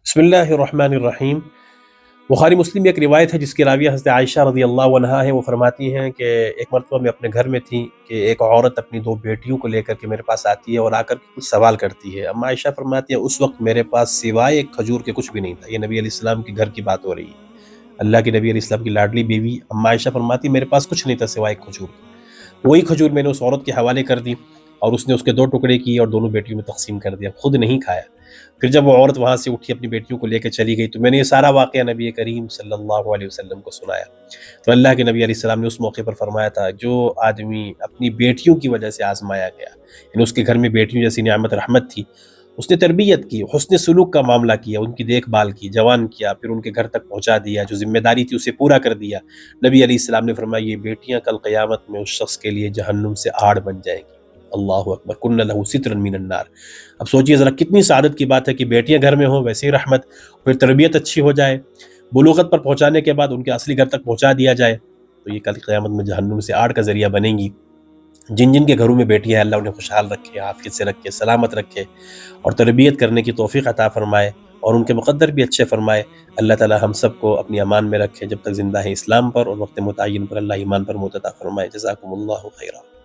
بسم اللہ الرحمن الرحیم۔ بخاری مسلم میں ایک روایت ہے جس کی راویہ حضرت عائشہ رضی اللہ عنہا ہے۔ وہ فرماتی ہیں کہ ایک مرتبہ میں اپنے گھر میں تھی کہ ایک عورت اپنی دو بیٹیوں کو لے کر کے میرے پاس آتی ہے اور آ کر کے کچھ سوال کرتی ہے۔ اما عائشہ فرماتی ہے اس وقت میرے پاس سوائے ایک کھجور کے کچھ بھی نہیں تھا۔ یہ نبی علیہ السلام کے گھر کی بات ہو رہی ہے، اللہ کے نبی علیہ السلام کی لاڈلی بیوی اما عائشہ فرماتی میرے پاس کچھ نہیں تھا سوائے ایک کھجور کے۔ وہی کھجور میں نے اس عورت کے حوالے کر دی اور اس نے اس کے دو ٹکڑے کیے اور دونوں بیٹیوں میں تقسیم کر دیا، خود نہیں کھایا۔ پھر جب وہ عورت وہاں سے اٹھی اپنی بیٹیوں کو لے کے چلی گئی تو میں نے یہ سارا واقعہ نبی کریم صلی اللہ علیہ وسلم کو سنایا۔ تو اللہ کے نبی علیہ السلام نے اس موقع پر فرمایا تھا جو آدمی اپنی بیٹیوں کی وجہ سے آزمایا گیا، یعنی اس کے گھر میں بیٹیوں جیسی نعمت رحمت تھی، اس نے تربیت کی، حسن سلوک کا معاملہ کیا، ان کی دیکھ بھال کی، جوان کیا، پھر ان کے گھر تک پہنچا دیا، جو ذمہ داری تھی اسے پورا کر دیا، نبی علیہ السلام نے فرمایا یہ بیٹیاں کل قیامت میں اس شخص کے لیے جہنم سے آڑ بن جائیں گی۔ اللہ اکبر، کن لہ سترا من النار۔ اب سوچئے ذرا کتنی سعادت کی بات ہے کہ بیٹیاں گھر میں ہوں، ویسے ہی رحمت، پھر تربیت اچھی ہو جائے، بلوغت پر پہنچانے کے بعد ان کے اصلی گھر تک پہنچا دیا جائے تو یہ کل قیامت میں جہنم سے آڑ کا ذریعہ بنیں گی۔ جن جن کے گھروں میں بیٹیاں ہیں اللہ انہیں خوشحال رکھے، عافیت سے رکھے، سلامت رکھے اور تربیت کرنے کی توفیق عطا فرمائے اور ان کے مقدر بھی اچھے فرمائے۔ اللہ تعالی ہم سب کو اپنی امان میں رکھے جب تک زندہ ہیں اسلام پر، اور وقت متعین پر اللہ ایمان پر موت عطا فرمائے۔ جزاکم اللہ خیرا۔